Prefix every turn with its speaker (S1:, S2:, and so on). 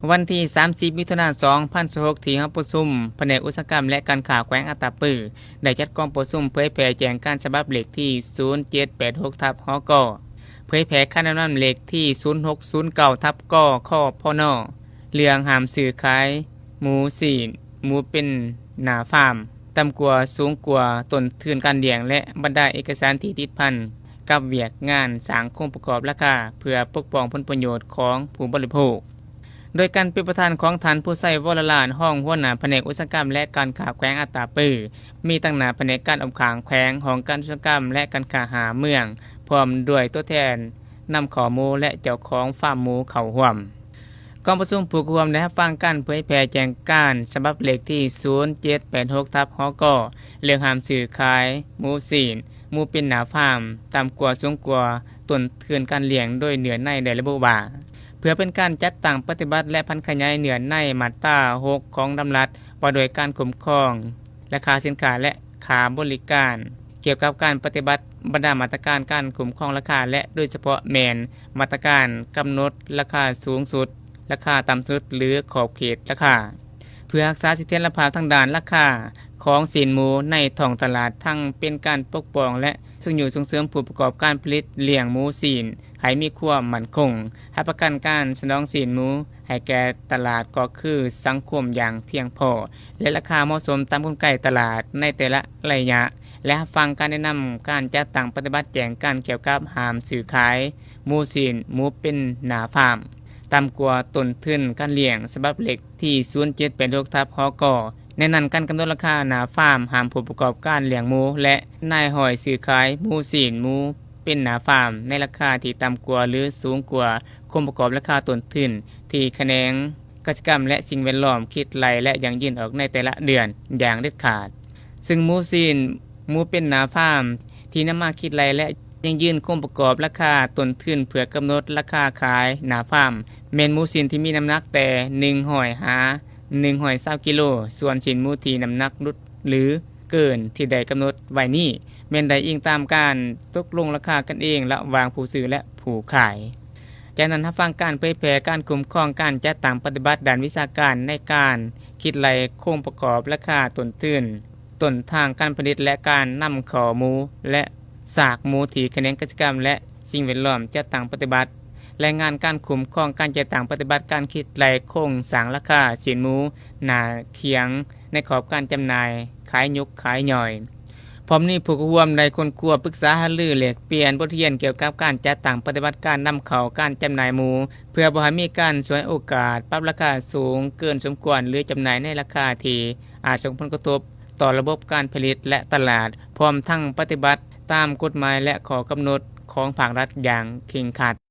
S1: วันที่ 30 มิถุนายน 2026 ที่ห้องประชุมแผนกอุตสาหกรรมและการข่าวแขวงอัตตปือได้จัดกองประชุมเผยแผ่แจงการฉบับเลขที่ 0786 ทับ หก เผยแผ่ค่าแนะนำเลขที่ 0609 ทับ ก ข้อพนเรื่องห้ามซื้อขายหมูสีนหมูเป็นหนาฟาร์มต่ำกว่าสูงกว่าต้นทุนการเลี้ยงและบรรดาเอกสารที่ติดพันกับเวียกงานสร้างโครงประกอบราคาเพื่อปกป้องผลประโยชน์ของผู้บริโภคโดยการเป็นประธานของฐานผู้ใช้วรลานห้องหัวหน้าแผนกอุตสาหกรรมและการค้าแขวงอัตตปือมีตั้งหน้าแผนกการอมขางแขวงของการอุตสาหกรรมและการค้าหาเมืองพร้อมด้วยตัวแทนนำข้อมูลและเจ้าของฟาร์มหมูเข้าร่วมกองประชุมผู้ร่วมได้รับฟังการเผยแพร่แจงการฉบับเลขที่ 0786 ทับ หก เรื่องห้ามซื้อขายหมูสีนหมูเป็นหนาฟาร์มต่ำกว่าสูงกว่าต้นทุนการเลี้ยงโดยเนื้อในได้ระบุว่าเพื่อเป็นการจัดตั้งปฏิบัติและพันขยายเนื้อในมาตรา 6 ของดำรัสว่าโดยการคุ้มครองราคาสินค้าและค่าบริการเกี่ยวกับการปฏิบัติบรรดามาตรการการคุ้มครองราคาและโดยเฉพาะแมนมาตรการกำหนดราคาสูงสุดราคาต่ำสุดหรือขอบเขตราคาเพื่อรักษาเสถียรภาพทางด้านราคาของสินหมูในท้องตลาดทั้งเป็นการปกป้องและซึ่งอยู่ส่งเสริมผู้ประกอบการผลิตเลี้ยงหมูสีนให้มีความมั่นคงให้ประกันการสนองสินหมูให้แก่ตลาดก็คือสังคมอย่างเพียงพอและราคาเหมาะสมตามกลไกตลาดในแต่ละระยะและฟังการแนะนำการจัดตั้งปฏิบัติแจงการเกี่ยวกับห้ามซื้อขายหมูสีนหมูเป็นหนาฟาร์มต่ำกว่าต้นทุนการเลี้ยงฉบับเลขที่ 0786 ทับ หก ในนั้นการกำหนดราคาหนาฟาร์มห้ามผู้ประกอบการเลี้ยงหมูและนายห้อยซื้อขายหมูสีนหมูเป็นหนาฟาร์มในราคาที่ต่ำกว่าหรือสูงกว่าคงประกอบราคาต้นทุนที่แขนงกิจกรรมและสิ่งแวดล้อมคิดไล่และยังยื่นออกในแต่ละเดือนอย่างเด็ดขาดซึ่งหมูสีนหมูเป็นหนาฟาร์มที่นำมาคิดไล่และยังยื่นคงประกอบราคาต้นทุนเพื่อกำหนดราคาขายหนาฟาร์มเมนหมูสีนที่มีน้ำหนักแต่120 กิโลส่วนชิ้นหมูที่น้ำหนักลดหรือเกินที่ได้กำหนดไว้นี้แม่นได้อิงตามการตกลงราคากันเองระหว่างผู้ซื้อและผู้ขายจากนั้นรับฟังการเผยแพร่การคุ้มครองการจัดตั้งปฏิบัติด้านวิชาการในการคิดไล่โครงประกอบราคาต้นทุนต้นทางการผลิตและการนำข้อมูลและสากหมูที่แขนงกิจกรรมและสิ่งแวดล้อมจัดตั้งปฏิบัติรายงานการคุ้มครองการจัดตั้งปฏิบัติการคิดไล่โครงสร้างราคาสินหมูหน้าเคียงในขอบการจำหน่ายขายยกขายย่อยพร้อมนี้ผู้ร่วมได้คนครัวปรึกษาหารือแลกเปลี่ยนบทเรียนเกี่ยวกับการจัดตั้งปฏิบัติการนำเข้าการจำหน่ายหมูเพื่อบ่ให้มีการฉวยโอกาสปรับราคาสูงเกินสมควรหรือจำหน่ายในราคาที่อาจส่งผลกระทบต่อระบบการผลิตและตลาดพร้อมทั้งปฏิบัติตามกฎหมายและข้อกำหนดของภาครัฐอย่างเคร่งครัด